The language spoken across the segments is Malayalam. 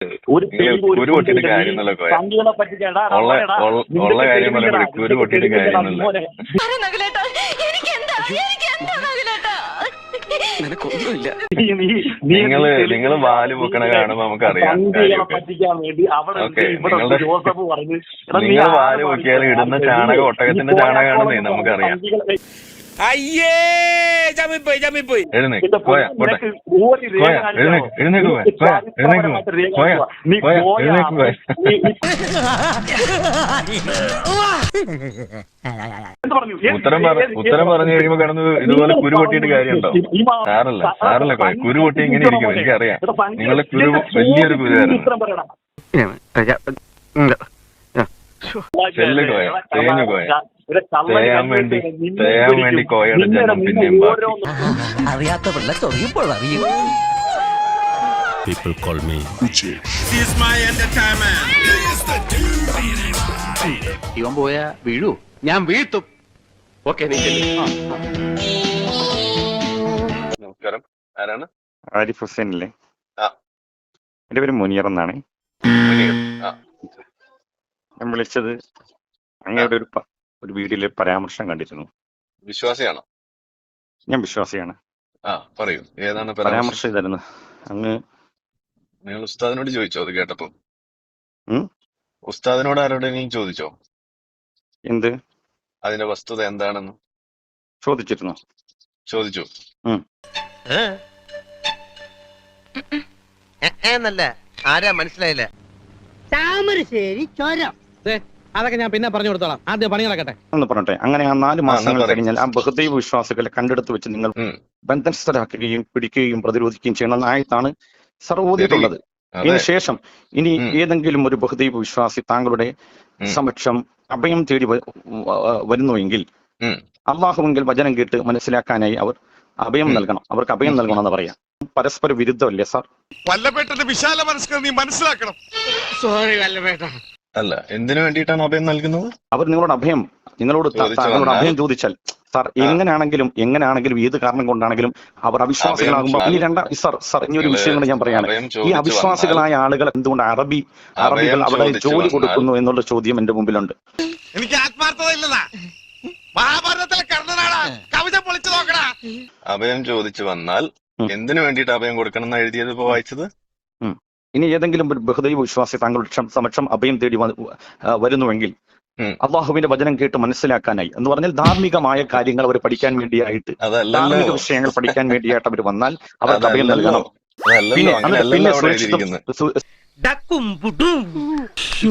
ഒരു കുരു പൊട്ടിയിട്ട് കാര്യമൊന്നുമില്ല കോയ. ഉള്ള കാര്യം പറയുമ്പോൾ കുരു പൊട്ടിയിട്ട് കാര്യമൊന്നുമില്ല. നിങ്ങള് വാല് പൊക്കണ കാണുമ്പോ നമുക്കറിയാം. നിങ്ങൾ വാല് പൊക്കിയാൽ ഇടുന്ന ചാണകം ഒട്ടകത്തിന്റെ ചാണകമാണെന്നേ നമുക്കറിയാം. അയ്യേ ചമ്മിപ്പോയി എഴുന്നേക്ക് കോയ പോട്ടെ. കോയ എഴുന്നേക്ക് കോയ. ഉത്തരം പറഞ്ഞു കഴിയുമ്പോ കിടന്ന് ഇതുപോലെ കുരു പൊട്ടിയിട്ട് കാര്യമുണ്ടോ? സാറല്ല കോയ, കുരു പൊട്ടി ഇങ്ങനെ ഇരിക്കും. എനിക്കറിയാം നിങ്ങളെ കുരു വലിയൊരു കുരുവായിരുന്നു. ചെല്ലു കോയ, തേഞ്ഞു കോയ. തേയാൻ വേണ്ടി കോയയുടെ ജന്മം പിന്നെയും അറിയാത്ത പിള്ള ചൊറിയപ്പോൾ അറിയും. People call me Uche. This is my entertainment. ഇവൻ പോയാ വീഴൂ, ഞാൻ വീഴ്ത്തും. ഓക്കെ. നമസ്കാരം, ആരാണ്? ആരിഫ് ഹുസൈൻ അല്ലേ? ആ, എന്റെ പേര് മുനീർ എന്നാണ്. ഞാൻ വിളിച്ചത് അങ്ങയുടെ ഒരു വീഡിയോയിലെ പരാമർശം കണ്ടിരുന്നു. വിശ്വാസിയാണോ? ഞാൻ വിശ്വാസിയാണ്. പറയൂ, ഏതാണ് പരാമർശം ഇതായിരുന്നു. അങ്ങ് നിങ്ങൾ ഉസ്താദിനോട് ചോദിച്ചോ? അത് കേട്ടപ്പോ ഉസ്താദിനോട് ആരോടെങ്കിലും ചോദിച്ചോ എന്ത് അതിന്റെ വസ്തുത എന്താണെന്ന്? ചോദിച്ചിരുന്നു. ചോദിച്ചു. എന്നല്ല, ആരാ മനസ്സിലായില്ല? താമരശ്ശേരി ചോരം. അതൊക്കെ ഞാൻ പിന്നെ പറഞ്ഞു കൊടുത്തോളാം, ആദ്യം പണി നടക്കട്ടെ എന്ന് പറഞ്ഞിട്ടെ. അങ്ങനെ ആ 4 മാസങ്ങൾ കഴിഞ്ഞാൽ ആ ബഹുദൈവ വിശ്വാസികളെ കണ്ടെടുത്ത് വെച്ച് നിങ്ങൾ ബന്ധനസ്ഥരാക്കുകയും പിടിക്കുകയും പ്രതിരോധിക്കുകയും ചെയ്യണമെന്നായിട്ടാണ് സർവോദിയിട്ടുള്ളത്. ഇതിനുശേഷം ഇനി ഏതെങ്കിലും ഒരു ബഹുദൈവ വിശ്വാസി താങ്കളുടെ സമക്ഷം അഭയം തേടി വരുന്നുവെങ്കിൽ അള്ളാഹുവെങ്കിൽ വചനം കേട്ട് മനസ്സിലാക്കാനായി അവർ അഭയം നൽകണം. അവർക്ക് അഭയം നൽകണമെന്ന് പറയാം. പരസ്പര വിരുദ്ധമല്ലേ സാർ? വല്ലപേട്ടന്റെ വിശാല മനസ്സ് നീ മനസ്സിലാക്കണം. സോറി വല്ലപേട്ട. അല്ല, എന്തിനു വേണ്ടിയിട്ടാണ് അഭയം നൽകുന്നത്? അവർ നിങ്ങളോട് താങ്കളോട് അഭയം ചോദിച്ചാൽ സാർ എങ്ങനെയാണെങ്കിലും ഏത് കാരണം കൊണ്ടാണെങ്കിലും അവർ അവിശ്വാസികളാകുമ്പോൾ ഇനി ഇനി ഒരു വിഷയം കൂടെ ഞാൻ പറയാണ്. ഈ അവിശ്വാസികളായ ആളുകൾ എന്തുകൊണ്ട് അറബികൾ അവിടെ ജോലി കൊടുക്കുന്നു എന്നുള്ള ചോദ്യം എന്റെ മുമ്പിലുണ്ട്. എനിക്ക് ആത്മാർത്ഥത ഇല്ലതാ. മഹാഭാരതത്തിലെ കർണനാണ് കവിത പൊളിച്ചു നോക്കണ. അഭയം ചോദിച്ചു വന്നാൽ എന്തിനു വേണ്ടിയിട്ട് അഭയം കൊടുക്കണം എന്ന് എഴുതിയത് ഇപ്പൊ വായിച്ചത്. ഇനി ഏതെങ്കിലും ഒരു ബഹുദൈവ വിശ്വാസി താങ്കളുടെ സമക്ഷം അഭയം തേടി വരുന്നുവെങ്കിൽ അള്ളാഹുവിന്റെ വചനം കേട്ട് മനസ്സിലാക്കാനായി എന്ന് പറഞ്ഞാൽ ധാർമ്മികമായ കാര്യങ്ങൾ അവർ പഠിക്കാൻ വേണ്ടിയായിട്ട്, ധാർമ്മിക വിഷയങ്ങൾ പഠിക്കാൻ വേണ്ടിയായിട്ട് അവർ വന്നാൽ അവർക്ക് അഭയം നൽകണം.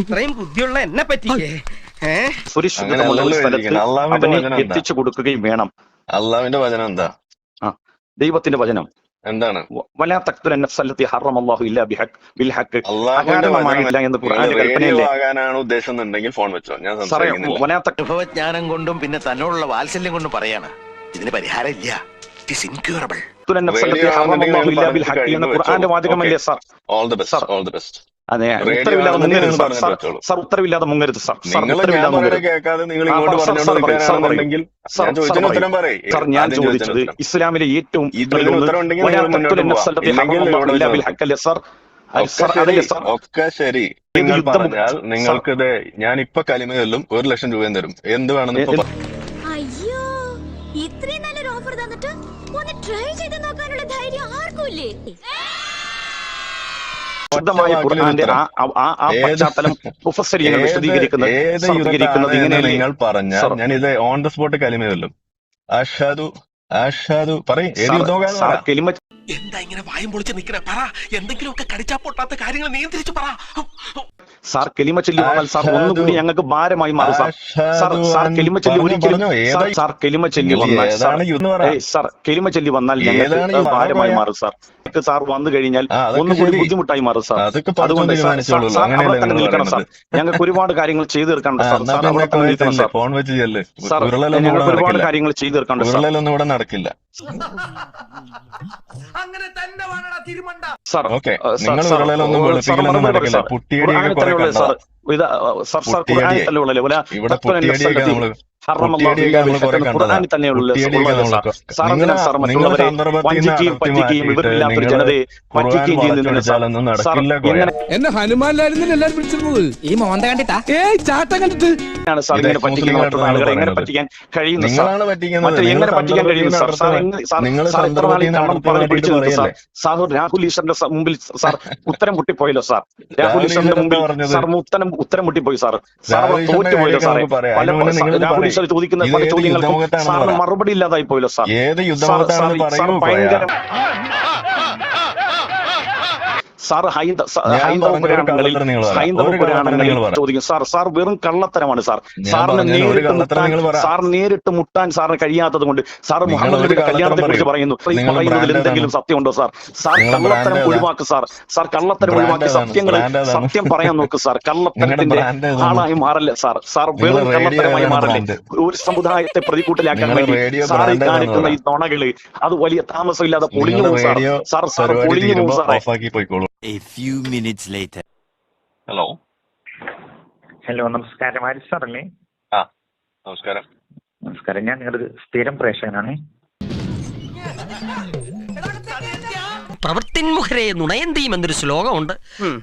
പിന്നെ ബുദ്ധിയുള്ള എന്നെ പറ്റിയേ സുരക്ഷിതമുള്ള ഒരു സ്ഥലത്ത് അവനെ എത്തിച്ചു കൊടുക്കുകയും വേണം. അള്ളാഹുവിന്റെ വചനം എന്താ? ദൈവത്തിന്റെ വചനം എന്താണ്? ഉദ്ദേശം ഫോൺ വെച്ചോ. ഞാൻ അനുഭവജ്ഞാനം കൊണ്ടും പിന്നെ തന്നോടുള്ള വാത്സല്യം കൊണ്ടും പറയാണ് ഇതിന് പരിഹാരം ഇല്ല. വാചകമല്ലേ സാർ? അതെ, ഉത്തരവില്ലാതെ മുങ്ങരുത് സാർ. ഞാൻ ചോദിച്ചത് ഇസ്ലാമിലെ ഏറ്റവും ഒക്കെ ശരി. നിങ്ങൾ പറഞ്ഞാൽ നിങ്ങൾക്കിത് ഞാൻ ഇപ്പൊ കലിമയൊല്ലും 1 ലക്ഷം രൂപയും തരും. എന്ത് വേണമെന്ന് ഇപ്പൊ അയ്യോ, ഇത്രയും നല്ലൊരു ഓഫർ തന്നിട്ട് ഒന്ന് ട്രൈ ചെയ്ത് നോക്കാനുള്ള ധൈര്യം ആർക്കുമില്ലേ? നിങ്ങൾ പറഞ്ഞാൽ ഞാൻ ഇത് ഓൺ ദ സ്പോട്ട് കലിമയൊല്ലും. എന്താ ഇങ്ങനെ വായും പൊളിച്ച് നിൽക്കണേ? പറ, എന്തെങ്കിലുമൊക്കെ കടിച്ചാ പൊട്ടാത്ത കാര്യങ്ങൾ നിയന്ത്രിച്ച് പറ. സാർ കെലിമ ചൊല്ലി വന്നാൽ സാർ ഒന്നുകൂടി ഞങ്ങൾക്ക് ഭാരമായി മാറും സാർ. സാർ കെലിമ ചൊല്ലി ഒരിക്കലും സാർ കെലിമ ചൊല്ലി വന്നാൽ ഞങ്ങൾക്ക് ഭാരമായി മാറും സാർ. സാർ വന്നു കഴിഞ്ഞാൽ ഒന്നുകൂടി ബുദ്ധിമുട്ടായി മാറും സാർ. അതുകൊണ്ട് സാർ അവിടെ തന്നെ നിൽക്കണം സാർ. ഞങ്ങൾക്ക് ഒരുപാട് കാര്യങ്ങൾ ചെയ്തു തീർക്കാനുണ്ട് സാർ. സാർ അവിടെ തന്നെ നിൽക്കണം സാർ. ഞങ്ങൾക്ക് ഒരുപാട് കാര്യങ്ങൾ ചെയ്തു തീർക്കാനുണ്ട് സാർ. നടക്കില്ല സാർ. ഖുർആനിൽ തന്നെയുള്ള സാർ എന്തിനാണ് സാർ മറ്റുള്ളവരെ വഞ്ചിക്കുകയും പറ്റിക്കുകയും വിവരമില്ലാത്തൊരു ജനതയെ പറ്റിക്കുകയും ചെയ്യുന്നതിന് സാർ എങ്ങനെ എന്നെ ഹനുമാനിലായിരുന്നു എല്ലാരും വിളിച്ചിരുന്നത് ഈ മോന്ത കണ്ടിട്ടാ ചാട്ടം കണ്ടിട്ട് സാർ ഇങ്ങനെ പറ്റിക്കുന്ന മറ്റുള്ള ആളുകളെ എങ്ങനെ പറ്റിക്കാൻ കഴിയുന്നു സാർ മറ്റേ എങ്ങനെ പറ്റിക്കാൻ കഴിയുന്നു സാർ സാർ എത്ര നാളെ കള്ളം പറഞ്ഞ് പിടിച്ചു നിൽക്കും സാർ സാർ രാഹുൽ ഈശ്വറിന്റെ മുമ്പിൽ സാർ ഉത്തരം മുട്ടിപ്പോയല്ലോ സാർ രാഹുൽ ഈശ്വറിന്റെ മുമ്പിൽ സാർ ഉത്തരം മുട്ടിപ്പോയി സാർ സാർ തോറ്റുപോയല്ലോ സാറേ രാഹുൽ ഈശ്വർ ചോദിക്കുന്ന പല ചോദ്യങ്ങൾക്ക് സാറിന് മറുപടി ഇല്ലാതായി പോയല്ലോ സാർ സാർ ഭയങ്കര സാർ ഹൈന്ദവ പുരാണങ്ങളിൽ ചോദിക്കും സാർ വെറും കള്ളത്തരമാണ് സാർ നേരിട്ട് മുട്ടാൻ സാറിന് കഴിയാത്തത് കൊണ്ട് സാർ മുഹമ്മദ് നബിയുടെ കല്യാണത്തെ കുറിച്ച് പറയുന്നതിൽ എന്തെങ്കിലും സത്യമുണ്ടോ സാർ കള്ളത്തരം ഒഴിവാക്ക് സാർ കള്ളത്തരം ഒഴിവാക്കി സത്യം പറയാൻ നോക്ക് സാർ കള്ളത്തരത്തിന്റെ ആളായി മാറല്ലേ സാർ വെറും കള്ളത്തരമായി മാറല്ലേ ഒരു സമുദായത്തെ പ്രതികൂട്ടിലാക്കാൻ വേണ്ടി സാർ കാണിക്കുന്ന ഈ നുണകള് അത് വലിയ താമസമില്ലാതെ പൊളിഞ്ഞു പോകും സാർ പൊളിഞ്ഞു പോകും സാറേ. A few minutes later. Hello നമസ്കാരം ആരിഫ് സാറല്ലേ? നമസ്കാരം. ഞാൻ നിങ്ങളുടെ സ്ഥിരം പ്രേക്ഷകനാണ്. പ്രവൃത്തിന്മുഖരെ നുണയന്തിയും എന്നൊരു ശ്ലോകമുണ്ട്.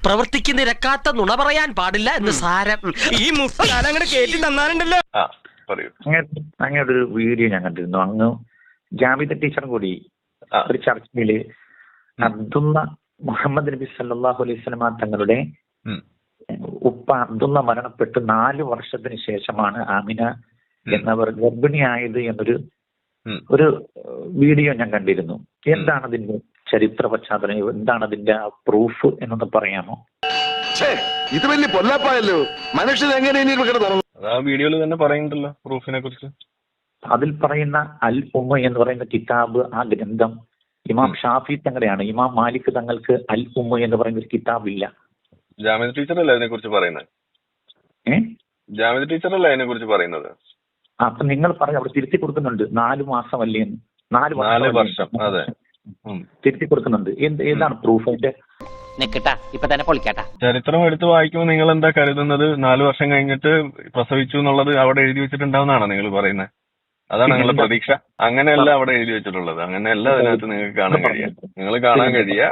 പ്രവർത്തിക്ക് നിരക്കാത്ത നുണ പറയാൻ പാടില്ല എന്ന് സാരം. ഈ മുസ്കാലങ്ങനെ കേട്ടി തന്നാലുണ്ടല്ലോ. അങ്ങനെ ഒരു വീഡിയോ ഞാൻ കണ്ടിരുന്നു. അങ്ങ് ജാമിദ ടീച്ചറും കൂടി ഒരു ചർച്ചയില് അബ്ദുള്ള മുഹമ്മദ് നബി സല്ലല്ലാഹു അലൈഹി വസല്ലമ തങ്ങളുടെ ഉപ്പ അബ്ദുള്ള മരണപ്പെട്ട് 4 വർഷത്തിന് ശേഷമാണ് ആമിന എന്നവർ ഗർഭിണിയായത് എന്നൊരു വീഡിയോ ഞാൻ കണ്ടിരുന്നു. എന്താണ് അതിന്റെ ചരിത്ര പശ്ചാത്തലം, എന്താണ് അതിന്റെ പ്രൂഫ് എന്നൊന്ന് പറയാമോ? ഇത് വലിയ പൊല്ലാപ്പായല്ലോ, മനുഷ്യൻ എങ്ങനെ വീഡിയോയിൽ തന്നെ പറയുന്നുണ്ടല്ലോ പ്രൂഫിനെ കുറിച്ച്. അതിൽ പറയുന്ന അൽ ഉമ്മ എന്ന് പറയുന്ന കിതാബ്, ആ ഗ്രന്ഥം ഇമാം ഷാഫി തങ്ങളുടെയാണ്. ഇമാം മാലിക് തങ്ങൾക്ക് അൽ ഉമ്മ എന്ന് പറയുന്ന ഒരു കിതാബില്ല. ജാമിദ ടീച്ചറല്ലേ അതിനെ കുറിച്ച് പറയുന്നത്? ജാമിദ ടീച്ചറല്ലേ അതിനെ കുറിച്ച് പറയുന്നത്? അപ്പൊ നിങ്ങൾ പറഞ്ഞു അവിടെ തിരുത്തി കൊടുക്കുന്നുണ്ട് 4 മാസമല്ലേ എന്ന്. 4 വർഷം അതെ തിരുത്തി കൊടുക്കുന്നുണ്ട്. ഏതാണ് പ്രൂഫ് അതിന്റെ? ഇപ്പൊ തന്നെ പൊളിക്കാട്ടാ. ചരിത്രം എടുത്ത് വായിക്കുമ്പോൾ നിങ്ങൾ എന്താ കരുതുന്നത്? 4 വർഷം കഴിഞ്ഞിട്ട് പ്രസവിച്ചു എന്നുള്ളത് അവിടെ എഴുതി വെച്ചിട്ടുണ്ടാവുന്നതാണോ നിങ്ങൾ പറയുന്നത്? അതാണ് നിങ്ങളുടെ പ്രതീക്ഷ? അങ്ങനെയല്ല അവിടെ എഴുതി വെച്ചിട്ടുള്ളത്. അങ്ങനെയല്ല അതിനകത്ത് നിങ്ങൾക്ക് കാണാൻ കഴിയുക. നിങ്ങൾ കാണാൻ കഴിയുക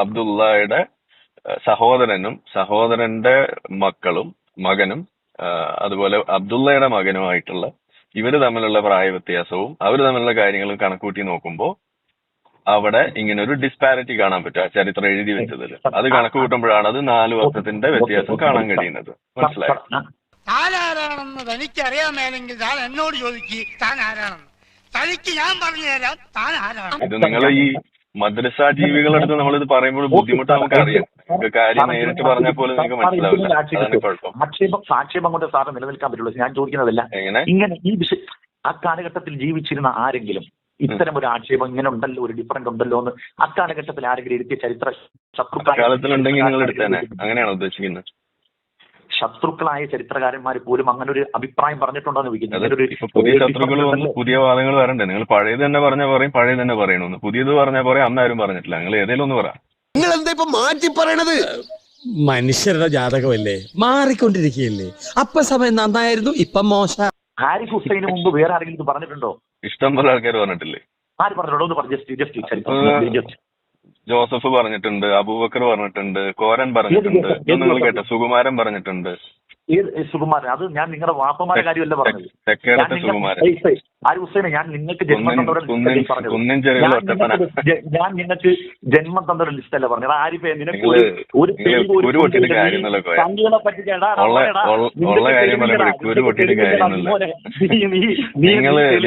അബ്ദുള്ളയുടെ സഹോദരനും സഹോദരന്റെ മകനും അതുപോലെ അബ്ദുള്ളയുടെ മകനുമായിട്ടുള്ള ഇവര് തമ്മിലുള്ള പ്രായ വ്യത്യാസവും അവര് തമ്മിലുള്ള കാര്യങ്ങളും കണക്കൂട്ടി നോക്കുമ്പോൾ അവിടെ ഇങ്ങനെ ഒരു ഡിസ്പാരിറ്റി കാണാൻ പറ്റും. ആ ചരിത്രം എഴുതി വെച്ചതിൽ അത് കണക്ക് കൂട്ടുമ്പോഴാണ് അത് 4 വർഷത്തിന്റെ വ്യത്യാസം കാണാൻ കഴിയുന്നത്. മനസ്സിലായോ? താൻ ആരാണെന്ന് തനിക്കറിയാൻ മേലെങ്കിൽ താൻ എന്നോട് ചോദിക്കുക താൻ ആരാണെന്ന്. തനിക്ക് ഞാൻ പറഞ്ഞു തരാം താൻ ആരാണ്. ഇത് നിങ്ങൾ ഈ മദ്രസ ജീവികളെടുത്ത് നമ്മളിത് പറയുമ്പോൾ ബുദ്ധിമുട്ട് നമുക്കറിയാം. നിങ്ങൾക്ക് കാര്യം നേരിട്ട് പറഞ്ഞാൽ പോലും നിങ്ങൾക്ക് മനസ്സിലാവില്ല. അതാണ് കുഴപ്പം. ആക്ഷേപം കൊണ്ട് സാറ് നിലനിൽക്കാൻ പറ്റുള്ളൂ. ഞാൻ ചോദിക്കുന്നതല്ല ഇങ്ങനെ ഈ വിഷയം ആ കാലഘട്ടത്തിൽ ജീവിച്ചിരുന്ന ആരെങ്കിലും ഇത്തരം ഒരു ആക്ഷേപം ഇങ്ങനെ ഉണ്ടല്ലോ, ഒരു ഡിഫറൻറ്റ് ഉണ്ടല്ലോ എന്ന് അക്കാലഘട്ടത്തിൽ ആരെങ്കിലും എടുത്തിയ ചരിത്ര ശത്രുക്കളുണ്ടെങ്കിൽ നിങ്ങൾ എടുത്തേനെ, അങ്ങനെയാണോ ഉദ്ദേശിക്കുന്നത്? ശത്രുക്കളായ ചരിത്രകാരന്മാർ പോലും അങ്ങനെ ഒരു അഭിപ്രായം പറഞ്ഞിട്ടുണ്ടോ എന്ന് ചോദിക്കുന്നത്. പുതിയ ശത്രുക്കൾ വന്ന് പുതിയ വാദങ്ങൾ വരണ്ടേ? നിങ്ങൾ പഴയത് തന്നെ പറഞ്ഞാൽ പറയും, പഴയത് തന്നെ പറയണമെന്ന്. പുതിയത് പറഞ്ഞാൽ പറയാം, അന്ന് ആരും പറഞ്ഞിട്ടില്ല. നിങ്ങൾ ഏതെങ്കിലും ഒന്ന് പറ. നിങ്ങൾ എന്താ ഇപ്പൊ മാറ്റി പറയണത്? മനുഷ്യരുടെ ജാതകമല്ലേ, മാറിക്കൊണ്ടിരിക്കുകയല്ലേ. അപ്പ സമയം നന്നായിരുന്നു, ഇപ്പം മോശം. ഹാരിഫ് ഹുസൈന് മുമ്പ് വേറെ ആരെങ്കിലും ഇത് പറഞ്ഞിട്ടുണ്ടോ? ഇഷ്ടം പോലെ ആൾക്കാർ പറഞ്ഞിട്ടില്ലേ? ആര് പറഞ്ഞിട്ടുണ്ടോ എന്ന് പറഞ്ഞു. ജോസഫ് പറഞ്ഞിട്ടുണ്ട്, അബൂബക്കർ പറഞ്ഞിട്ടുണ്ട്, കോരൻ പറഞ്ഞിട്ടുണ്ട്, നിങ്ങൾ കേട്ടോ, സുകുമാരൻ പറഞ്ഞിട്ടുണ്ട്. സുകുമാരൻ, അത് ഞാൻ നിങ്ങളുടെ വാപ്പമാരുടെ കാര്യമല്ല പറഞ്ഞത്. തെക്കേടത്തെ സുകുമാരൻ. ആര് ഹുസൈനെ ഞാൻ നിങ്ങൾക്ക് ജന്മം തന്നവരുടെ ഞാൻ നിങ്ങൾക്ക് ജന്മം തന്നവരുടെ ലിസ്റ്റ് അല്ല പറഞ്ഞത്. ആരിഫെ നിനക്ക്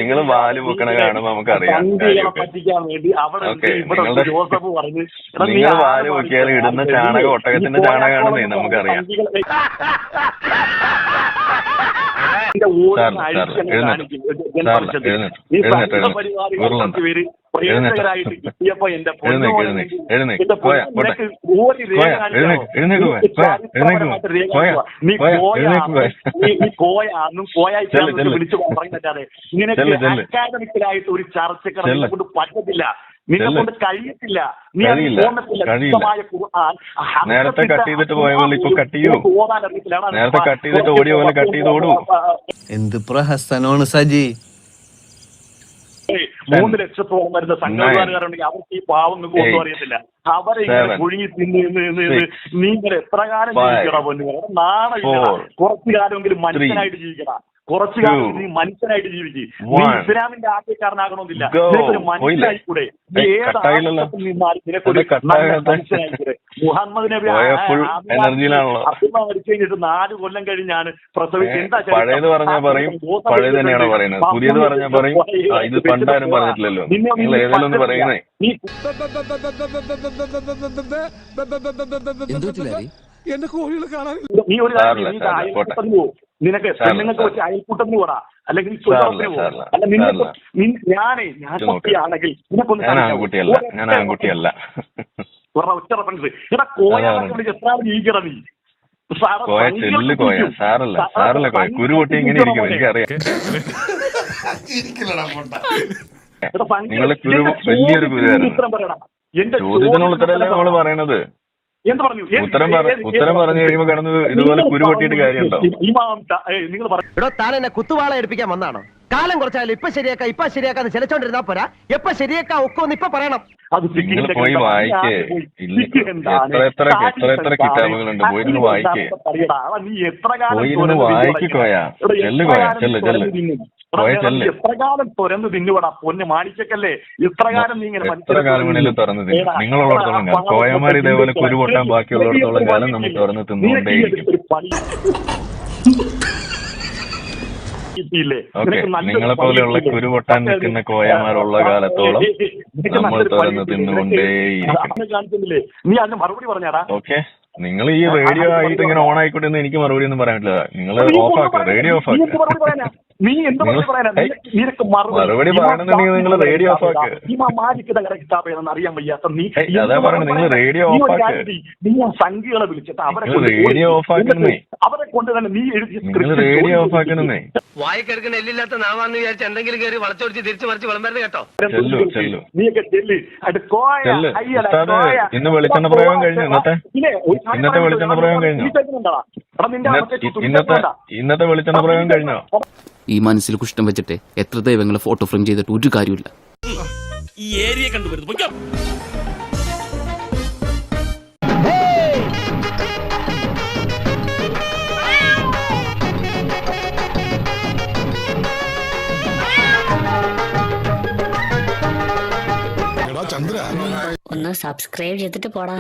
നിങ്ങൾ വാല് പൊക്കണ കാണുമ്പോ നമുക്കറിയാം. പറ്റിക്കാൻ വേണ്ടി അവിടെ ഇവിടെ ജോസഫ് പറഞ്ഞു നിങ്ങൾ വാല് പൊക്കിയാൽ ഇടുന്ന ചാണകം ഒട്ടകത്തിന്റെ ചാണകമാണെന്നേ നമുക്കറിയാം. വിളിച്ചു പറയുന്നല്ലാതെ ഇങ്ങനെ അക്കാദമിക്കലായിട്ട് ഒരു ചർച്ചക്ക് കൊണ്ട് പറ്റത്തില്ല. നിന്നെ ചെല്ല്. കൊണ്ട് കഴിയത്തില്ല. നീ അത് കഴിയില്ല. ഓർമ്മത്തില്ല. കഴിയില്ല. ശുദ്ധമായ ഖുർആൻ നേരത്തെ കട്ട് ചെയ്തിട്ട് പോയ പോലെ ഇപ്പൊ കട്ട് ചെയ്യൂ. ഓതാൻ അറിയത്തില്ല. അതാണ് നേരത്തെ കട്ട് ചെയ്തിട്ട് ഓടിയ പോലെ കട്ട് ചെയ്ത് ഓടൂ. എന്ത് പ്രഹസനമാണ് സജി. 3 ലക്ഷത്തോളം വരുന്ന സംഘപരിവാറുകാരുണ്ടെങ്കിൽ അവർക്ക് ഈ പാവങ്ങൾക്ക് ഒന്നും അറിയത്തില്ല. അവരെ ഇങ്ങനെ കുഴുങ്ങി തിന്ന് നീ ഇങ്ങനെ എത്ര കാലം ജീവിക്കണം പൊന്നു? നാളെ കുറച്ചു കാലമെങ്കിലും മനുഷ്യനായിട്ട് ജീവിക്കണം. കുറച്ചു കാലം നീ മനുഷ്യനായിട്ട് ജീവിക്കും. നീ ഇസ്ലാമിന്റെ ആദ്യക്കാരനാകണമെന്നില്ല. നിനക്കൊരു മനുഷ്യനായി കൂടെ. നീ ഏത് ആവശ്യത്തിൽ നിന്നാലും നിനക്കൊരു മനുഷ്യനായി കൂടെ. മുഹമ്മദ് നബി മരിച്ചു കഴിഞ്ഞിട്ട് 4 കൊല്ലം കഴിഞ്ഞാണ് പ്രസവിച്ചത്. എന്താ പഴയത് പറഞ്ഞാൽ പറയും പഴയത് തന്നെയാണോ പറയുന്നത്? പുതിയത് പറഞ്ഞാൽ പറയും ഇത് പണ്ടാരും പറഞ്ഞിട്ടില്ലല്ലോ. നിങ്ങൾ ഏതെങ്കിലും ഒന്ന് പറയുന്നേ. എന്റെ കോഴികൾ കാണാൻ നീ ഒരു അയൽക്കൂട്ടത്തിന് പോകും. നിനക്ക് പെണ്ണുങ്ങൾക്ക് വെച്ച് അയൽക്കൂട്ടത്തിന് പോടാ, അല്ലെങ്കിൽ അല്ല ഞാൻ കുട്ടിയാണെങ്കിൽ ഞാൻ ആൺകുട്ടിയല്ല. ഞാൻ ആൺകുട്ടിയല്ല. ഒറ്റ റെഫറൻസ് എടാ കോയാണെങ്കിൽ എത്ര ജീവിക്കണം നീ? കോയ ചെല്ല് കോയ. സാറല്ല കോയ. കുരുപൊട്ടി ഇങ്ങനെ ഇരിക്കും. എനിക്കറിയാം. നിങ്ങളെ കുരു വലിയൊരു കുരുവായിരുന്നു. ചോദ്യത്തിനുള്ള ഉത്തരമല്ലേ നമ്മള് പറയണത്. ഉത്തരം പറഞ്ഞു കഴിയുമ്പോ കിടന്നത് ഇതുപോലെ കുരുപൊട്ടിയിട്ട് കാര്യമുണ്ടോ? എടോ താൻ എന്നെ കുത്തുവാള എടുപ്പിക്കാൻ വന്നാണോ? കാലം കുറച്ചാലും ഇപ്പൊ ശരിയാക്കാന്ന് ചിലച്ചോണ്ടിരുന്നാ പോരാ. എപ്പൊ ശരിയാക്കാ ഒക്കൊന്ന് ഇപ്പൊ പറയണം. നിങ്ങൾ പോയി വായിക്കേ. എത്ര കിതാബുകളുണ്ട്. പോയിരുന്നു വായിക്കേ. പോയിരുന്നു വായിക്കോയാ. ചെല്ല് കോയ. ചെല്ല് കോയ ചെല്ല്. എത്ര കാലം തുറന്ന് തിന്നുവടാ പൊന്ന് മാണിക്കല്ലേ? എത്ര കാലം നീ ഇങ്ങനെ എത്ര കാലം വേണേലും തുറന്ന് തിന്നും. നിങ്ങളുള്ളിടത്തോളം കാലം. കോയമാർ ഇതേപോലെ കുരുപൊട്ടാൻ ബാക്കിയുള്ളിടത്തോളം കാലം നമുക്ക് തുറന്ന് തിന്നുകൊണ്ടേയിരിക്കും. നിങ്ങളെ പോലെയുള്ള കുരുപൊട്ടാൻ നിൽക്കുന്ന കോയമാരുള്ള കാലത്തോളം നമ്മൾ തുറന്ന് തിന്നുകൊണ്ടേയിരിക്കും. നീ അതിന് മറുപടി പറഞ്ഞാടാ. ഓക്കെ, നിങ്ങൾ ഈ റേഡിയോ ആയിട്ട് ഇങ്ങനെ ഓൺ ആയിക്കോട്ടെ എന്ന് എനിക്ക് മറുപടി ഒന്നും പറയാൻ പറ്റില്ല. നിങ്ങൾ ഓഫാക്കുക. റേഡിയോ ഓഫാക്കുക. മറുപടി പറയണമെന്നുണ്ടെങ്കിൽ നിങ്ങൾ റേഡിയോ ഓഫാക്ക്. അറിയാൻ വയ്യാത്ത നീ അതാ പറയണത്. നിങ്ങൾ റേഡിയോ ഓഫാക്ക്. നീ സംഖ്യകളെ വിളിച്ചിട്ട് റേഡിയോ ഓഫാക്കുന്നേ. അവരെ കൊണ്ട് തന്നെ നീ നിങ്ങൾ റേഡിയോ ഓഫാക്കുന്നേ. വായിക്കെടുക്കുന്ന എല്ലില്ലാത്ത നാവാന്ന് വിചാരിച്ച് എന്തെങ്കിലും കയറി വളച്ചൊടിച്ച് തിരിച്ചു മറിച്ച് വിളമ്പരുത് കേട്ടോ. ചെല്ലു. നീയൊക്കെ ചെല്ല്. ഇന്ന് വെളിച്ചെണ്ണ പ്രയോഗം കഴിഞ്ഞു. ഇന്നത്തെ വെളിച്ചെണ്ണ പ്രയോഗം കഴിഞ്ഞോ? ഇന്നത്തെ വെളിച്ചെണ്ണ പ്രയോഗം കഴിഞ്ഞോ? ഈ മനസ്സിൽ കുഷ്ടം വെച്ചിട്ട് എത്ര ദൈവങ്ങളെ ഫോട്ടോ ഫ്രെയിം ചെയ്തിട്ട് ഒരു കാര്യമില്ല. ഈ ഏരിയ കണ്ടുവരുന്നു. ഒന്ന് സബ്സ്ക്രൈബ് ചെയ്തിട്ട് പോടാ.